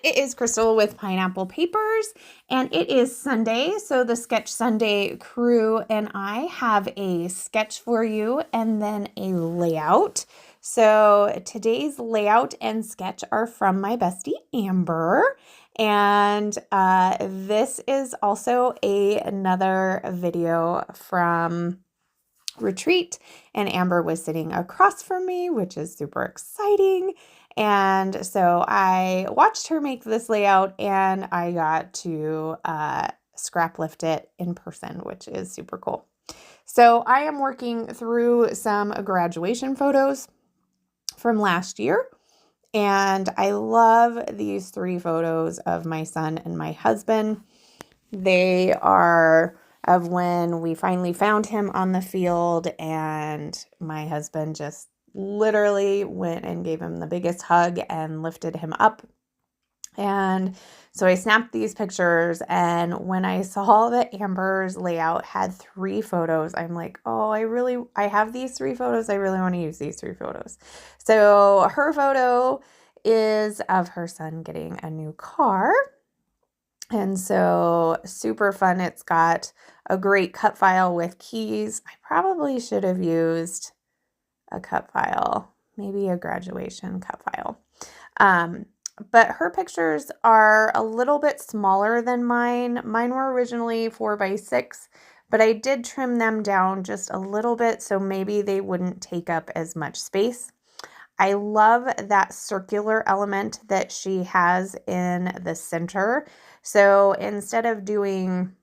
It is Crystal with Pineapple Papers, and it is Sunday, so the Sketch Sunday crew and I have a sketch for you and then a layout. So today's layout and sketch are from my bestie Amber, and this is also another video from retreat, and Amber was sitting across from me, which is super exciting. And so I watched her make this layout and I got to Scraplift it in person, which is super cool. So I am working through some graduation photos from last year. And I love these 3 photos of my son and my husband. They are of when we finally found him on the field, and my husband just literally went and gave him the biggest hug and lifted him up. And so I snapped these pictures, and when I saw that Amber's layout had 3 photos, I'm like, oh, I have these 3 photos. I really want to use these 3 photos. So her photo is of her son getting a new car. And so super fun. It's got a great cut file with keys. I probably should have used a cut file, maybe a graduation cut file. But her pictures are a little bit smaller than mine. Mine were originally 4x6, but I did trim them down just a little bit so maybe they wouldn't take up as much space. I love that circular element that she has in the center. So instead of doing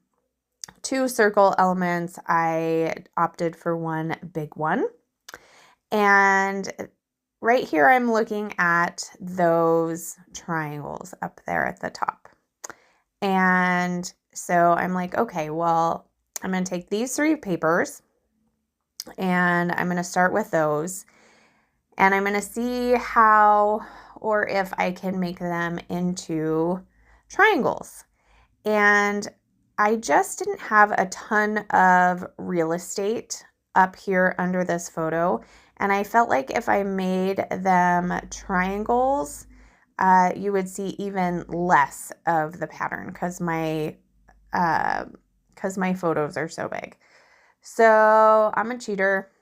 2 circle elements, I opted for one big one. And right here, I'm looking at those triangles up there at the top. And so I'm like, okay, well, I'm going to take these 3 papers and I'm going to start with those. And I'm going to see how or if I can make them into triangles. And I just didn't have a ton of real estate up here under this photo. And I felt like if I made them triangles, you would see even less of the pattern because my photos are so big. So I'm a cheater.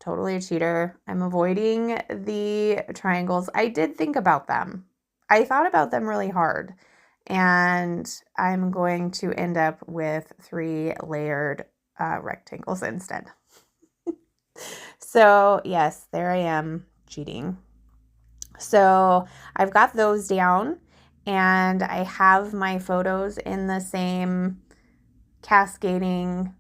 Totally a cheater. I'm avoiding the triangles. I did think about them. I thought about them really hard, and I'm going to end up with 3 layered rectangles instead. So yes, there I am cheating. So I've got those down, and I have my photos in the same cascading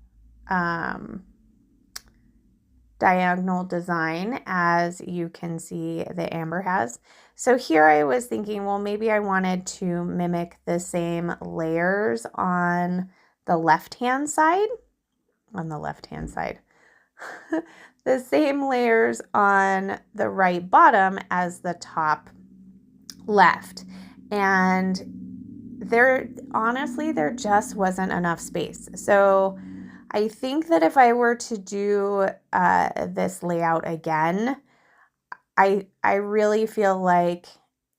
diagonal design as you can see that Amber has. So here I was thinking, well, maybe I wanted to mimic the same layers on the left-hand side, the same layers on the right bottom as the top left. And there just wasn't enough space. So I think that if I were to do this layout again, I really feel like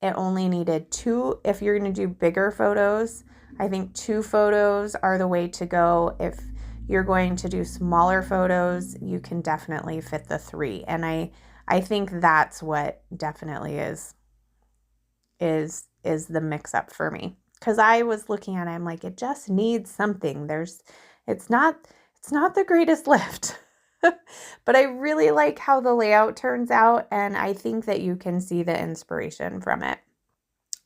it only needed 2. If you're going to do bigger photos, I think 2 photos are the way to go. If you're going to do smaller photos, you can definitely fit the 3. And I think that's what definitely is the mix up for me. Because I was looking at it, I'm like, it just needs something. It's not the greatest lift, but I really like how the layout turns out, and I think that you can see the inspiration from it.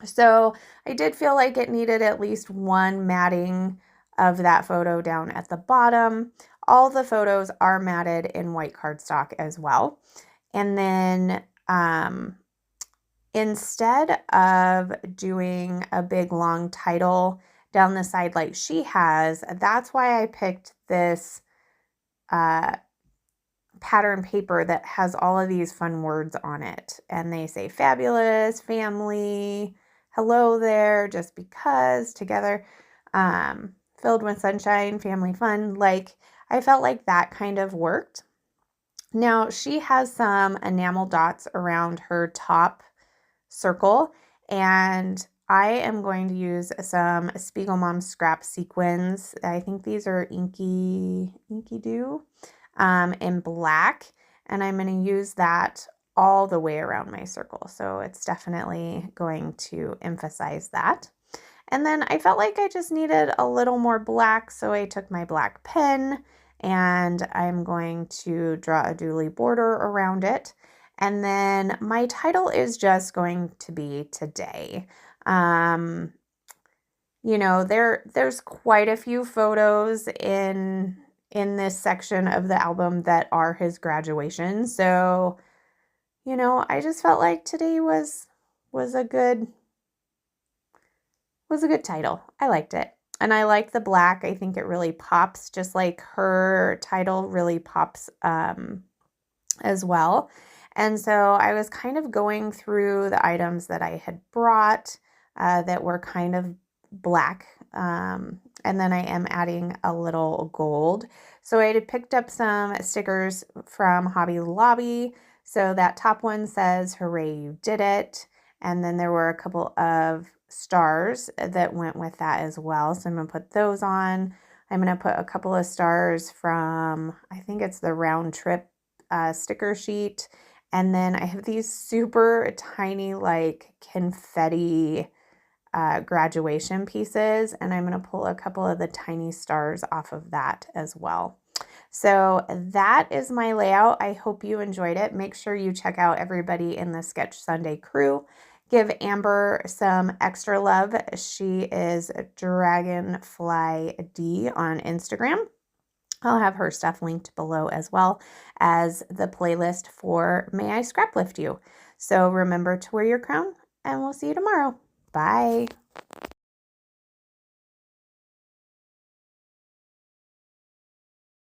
So I did feel like it needed at least 1 matting of that photo down at the bottom. All the photos are matted in white cardstock as well. And then instead of doing a big long title down the side like she has, that's why I picked this pattern paper that has all of these fun words on it. And they say fabulous, family, hello there, just because, together, filled with sunshine, family fun. Like, I felt like that kind of worked. Now, she has some enamel dots around her top circle, and I am going to use some Spiegel Mom Scrap sequins. I think these are Inky Dew in black, and I'm going to use that all the way around my circle. So it's definitely going to emphasize that. And then I felt like I just needed a little more black, so I took my black pen and I'm going to draw a dooley border around it. And then my title is just going to be Today. You know, there's quite a few photos in this section of the album that are his graduation. So, you know, I just felt like today was a good title. I liked it. And I like the black. I think it really pops, just like her title really pops as well. And so I was kind of going through the items that I had brought that were kind of black. And then I am adding a little gold. So I had picked up some stickers from Hobby Lobby. So that top one says, "Hooray, you did it." And then there were a couple of stars that went with that as well. So I'm going to put those on. I'm going to put a couple of stars from, I think it's the Round Trip sticker sheet. And then I have these super tiny like confetti graduation pieces, and I'm going to pull a couple of the tiny stars off of that as well. So that is my layout. I hope you enjoyed it. Make sure you check out everybody in the Sketch Sunday crew. Give Amber some extra love. She is Dragonfly D on Instagram. I'll have her stuff linked below as well as the playlist for May I Scraplift You. So remember to wear your crown, and we'll see you tomorrow. Bye.